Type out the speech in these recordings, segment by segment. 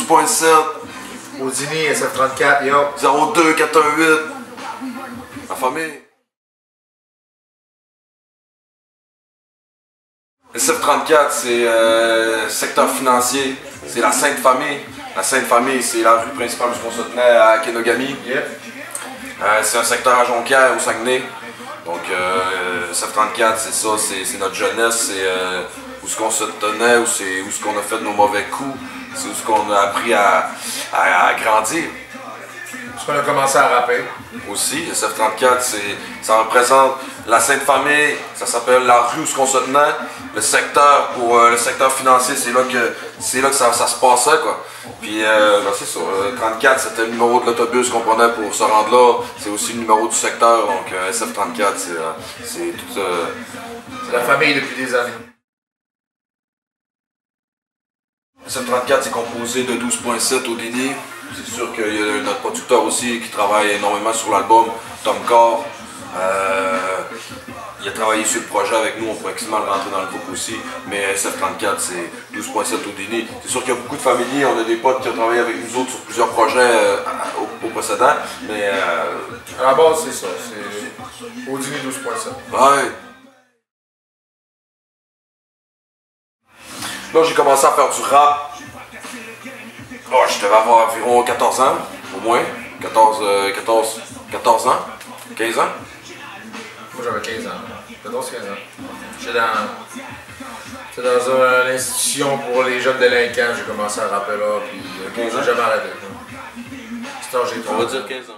12.7. Houdini, SF34, yo. 02 418. La famille. SF34, c'est secteur financier. C'est la Sainte Famille. La Sainte Famille, c'est la rue principale où on se tenait à Kenogami. Yeah. C'est un secteur à Jonquière, au Saguenay. Donc, SF34, c'est ça, c'est notre jeunesse, c'est où ce qu'on se tenait, où ce qu'on a fait de nos mauvais coups, c'est où ce qu'on a appris à grandir. Parce qu'on a commencé à rapper. Aussi, SF34, ça représente la Sainte Famille, ça s'appelle la rue où ce qu'on se tenait. Le secteur, pour le secteur financier, c'est là que ça se passait, quoi. Puis, c'est ça, 34, c'était le numéro de l'autobus qu'on prenait pour se rendre là. C'est aussi le numéro du secteur, donc SF34, c'est toute... C'est la famille depuis des années. SF34, c'est composé de 12.7 Houdini. C'est sûr qu'il y a notre producteur aussi qui travaille énormément sur l'album, Tom Carr. Il a travaillé sur le projet avec nous, on pourrait quasiment le rentrer dans le groupe aussi. Mais SF34, c'est 12.7 Houdini. C'est sûr qu'il y a beaucoup de familiers, on a des potes qui ont travaillé avec nous autres sur plusieurs projets au précédent. Mais à la base, c'est ça, c'est Houdini 12.7. Ouais. Là, j'ai commencé à faire du rap. Oh, je devais avoir environ 14 ans, au moins. 14 ans? 15 ans? Moi, j'avais 15 ans. 14-15 ans. J'étais dans une institution pour les jeunes délinquants. J'ai commencé à rapper là, puis 15 ans, j'ai jamais arrêté. C'est j'ai On va dire 15 ans.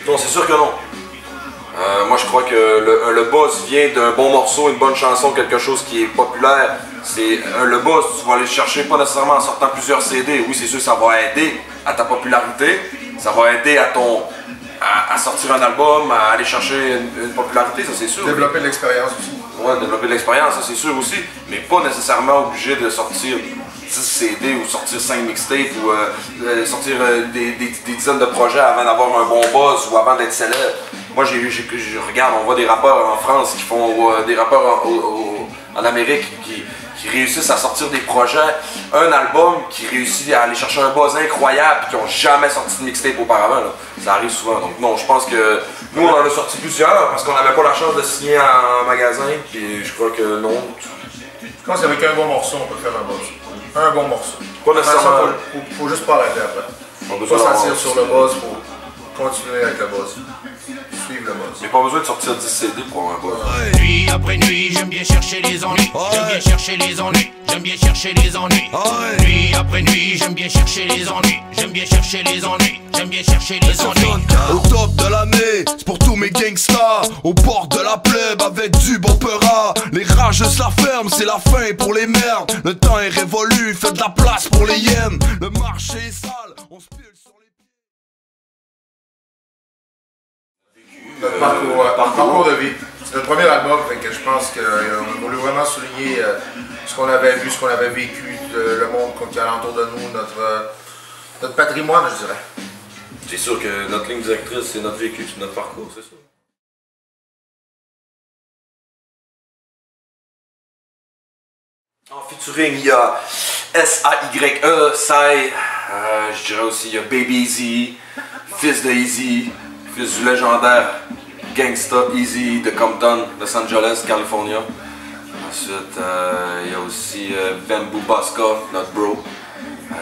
Non, c'est sûr que non. Moi, je crois que le buzz vient d'un bon morceau, une bonne chanson, quelque chose qui est populaire. C'est le buzz, tu vas aller le chercher pas nécessairement en sortant plusieurs CD. Oui, c'est sûr que ça va aider à ta popularité, ça va aider à sortir un album, à aller chercher une popularité, ça c'est sûr. Développer de l'expérience aussi. Ouais, développer de l'expérience, ça c'est sûr aussi, mais pas nécessairement obligé de sortir 10 CD ou sortir 5 mixtapes ou sortir des dizaines de projets avant d'avoir un bon buzz ou avant d'être célèbre. Moi, je regarde, on voit des rappeurs en France qui font des rappeurs en Amérique qui réussissent à sortir des projets, un album qui réussit à aller chercher un buzz incroyable et qui n'ont jamais sorti de mixtape auparavant. Là. Ça arrive souvent. Donc non, je pense que nous, on en a sorti plusieurs parce qu'on n'avait pas la chance de signer en magasin. Puis je crois que non. Je pense qu'avec un bon morceau, on peut faire un buzz. Un bon morceau. Pas nécessairement. Faut juste pas arrêter après. Faut s'asseoir sur le buzz, faut continuer avec le buzz. Suivre le buzz. J'ai pas besoin de sortir 10 CD pour un buzz. Nuit après nuit, j'aime bien chercher les ennuis. J'aime bien chercher les ennuis. J'aime bien chercher les ennuis. Nuit après nuit, j'aime bien chercher les ennuis. J'aime bien chercher les ennuis. J'aime bien chercher les ennuis. Au top de l'année, c'est pour tous mes gangsters. Au bord de la plèbe avec du bon peurat. Les rageux se la ferment, c'est la fin pour les merdes. Le temps est révolu, faites de la place pour les hyènes. Le marché est sale, on se pile sur les pieds. Notre parcours de vie. C'est notre premier album, fait que je pense qu'on voulait vraiment souligner ce qu'on avait vu, ce qu'on avait vécu, le monde qui est alentour de nous, notre patrimoine, je dirais. C'est sûr que notre ligne directrice, c'est notre vécu, c'est notre parcours, c'est sûr. En featuring, il y a S-A-Y-E, Sai, je dirais aussi, il y a Baby Easy, fils de Easy, fils du légendaire Gangsta Easy de Compton, Los Angeles, California. Ensuite, il y a aussi Bamboo Bosca, notre bro,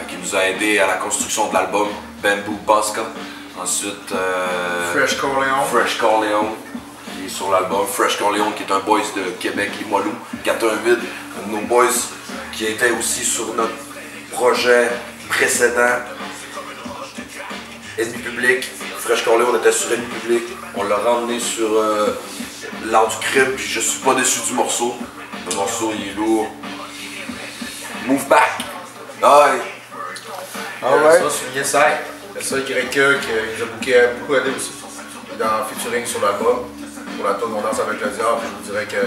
qui nous a aidé à la construction de l'album, Bamboo Bosca. Ensuite, Fresh Corleone. Fresh Corleone, qui est sur l'album. Fresh Corleone, qui est un boys de Québec, Limoilou, 418, un de nos boys qui était aussi sur notre projet précédent, Ennemi Public. Fresh Corleone était sur Ennemi Public. On l'a ramené sur l'art du crime, puis je suis pas déçu du morceau. Le morceau, il est lourd. Move back. Aïe. Ça, souligner Sai. C'est ça, YE, qui nous a beaucoup aidé aussi. Dans featuring sur l'album, pour la tonne On danse avec le diable, je vous dirais que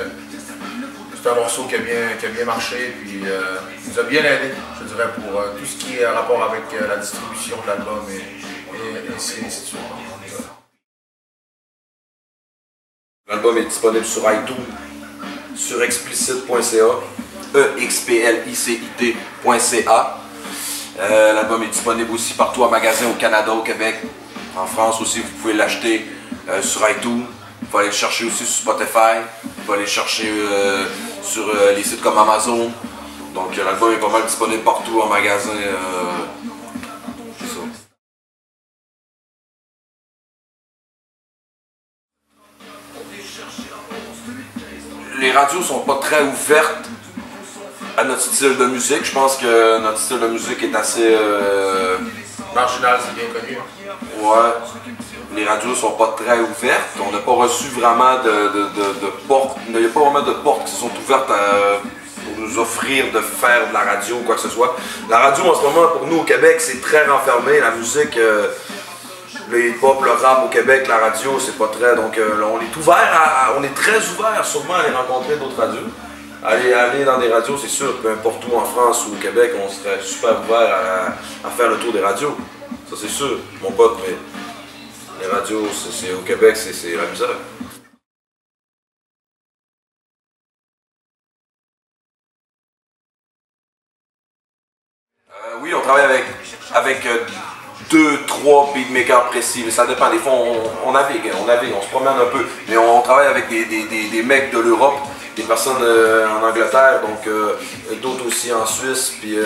c'est un morceau qui a bien marché, puis il nous a bien aidé, je dirais, pour tout ce qui est en rapport avec la distribution de l'album et ainsi de suite. L'album est disponible sur iTunes, sur explicit.ca, explicit.ca. L'album est disponible aussi partout en magasin au Canada, au Québec, en France aussi. Vous pouvez l'acheter sur iTunes. Vous pouvez aller le chercher aussi sur Spotify. Vous pouvez aller le chercher sur les sites comme Amazon. Donc l'album est pas mal disponible partout en magasin. C'est ça. Les radios sont pas très ouvertes à notre style de musique. Je pense que notre style de musique est assez... Marginal, c'est bien connu. Ouais. Les radios sont pas très ouvertes. On n'a pas reçu vraiment de portes. Il n'y a pas vraiment de portes qui sont ouvertes pour nous offrir de faire de la radio ou quoi que ce soit. La radio en ce moment, pour nous au Québec, c'est très renfermé. La musique, le hip-hop, le rap au Québec, la radio, c'est pas très... Donc on est ouvert on est très ouvert sûrement à aller rencontrer d'autres radios. Aller dans des radios, c'est sûr, peu importe où en France ou au Québec, on serait super ouvert à faire le tour des radios. Ça c'est sûr, mon pote, mais les radios, c'est au Québec, c'est la misère. Oui, on travaille avec 2-3 beatmakers précis, mais ça dépend. Des fois, on navigue, on se promène un peu, mais on travaille avec des mecs de l'Europe, des personnes en Angleterre, donc d'autres aussi en Suisse, puis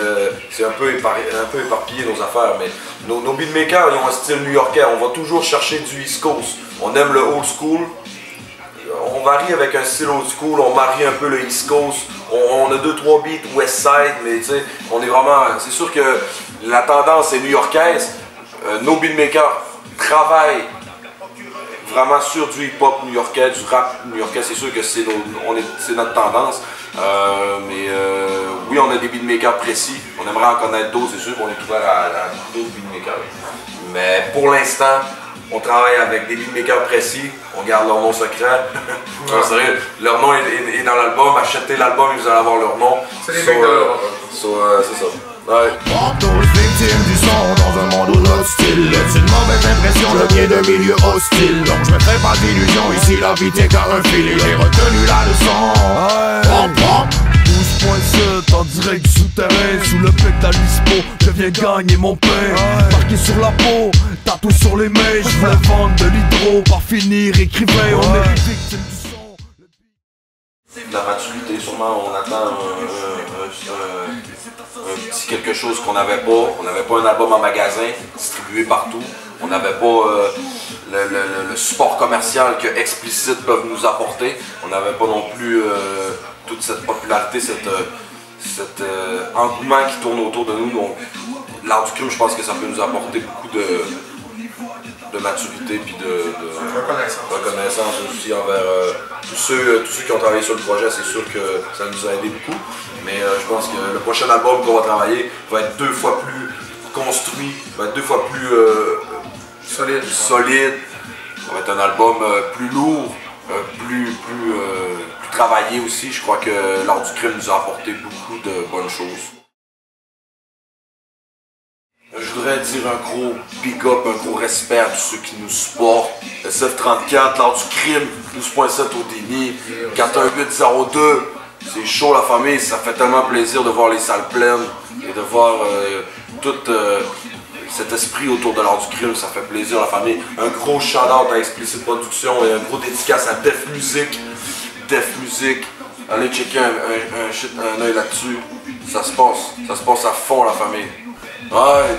c'est un peu éparpillé nos affaires, mais nos beatmakers, ils ont un style new-yorkais. On va toujours chercher du East Coast. On aime le old school. On varie avec un style old school, on marie un peu le East Coast, on a 2-3 beats West Side, mais tu sais, on est vraiment... C'est sûr que la tendance est new-yorkaise. Nos beatmakers travaillent vraiment sur du hip-hop new-yorkais, du rap new-yorkais, c'est sûr que c'est notre tendance. Oui, on a des beatmakers précis, on aimerait en connaître d'autres, c'est sûr qu'on est ouvert à d'autres beatmakers. Mais pour l'instant, on travaille avec des beatmakers précis, on garde leur nom secret. Non, sérieux, leur nom est dans l'album, achetez l'album et vous allez avoir leur nom. C'est des mecs de l'Europe. C'est ça. Ouais. Tous victimes du son dans un monde où notre style laisse une mauvaise impression, je viens d'un milieu hostile. Donc je me fais pas d'illusions, ici la vie t'est car un fil et j'ai retenu la leçon. 12.7 en direct du souterrain, sous le bec d'Alispo, je viens gagner mon pain. Marqué sur la peau, tatou sur les mains, je voulais vendre de l'hydro, par finir écrivain, on est victime du son. La maturité, sûrement, on attend un petit quelque chose qu'on n'avait pas. On n'avait pas un album en magasin, distribué partout. On n'avait pas le support commercial que Explicit peuvent nous apporter. On n'avait pas non plus toute cette popularité, cet engouement qui tourne autour de nous. Donc, l'art du crime, je pense que ça peut nous apporter beaucoup de maturité puis de reconnaissance aussi envers tous ceux qui ont travaillé sur le projet. C'est sûr que ça nous a aidé beaucoup, mais je pense que le prochain album qu'on va travailler va être 2 fois plus construit, va être 2 fois plus solide. Ça va être un album plus lourd, plus travaillé aussi. Je crois que l'art du crime nous a apporté beaucoup de bonnes choses. Je voudrais dire un gros big up, un gros respect à tous ceux qui nous supportent. Le 734, l'art du crime, 12.7 au déni, 41802. C'est chaud la famille, ça fait tellement plaisir de voir les salles pleines et de voir tout cet esprit autour de l'art du crime, ça fait plaisir la famille. Un gros shout-out à Explicit Production et un gros dédicace à Def Music. Allez checker un œil là-dessus. Ça se passe à fond la famille. Ouais.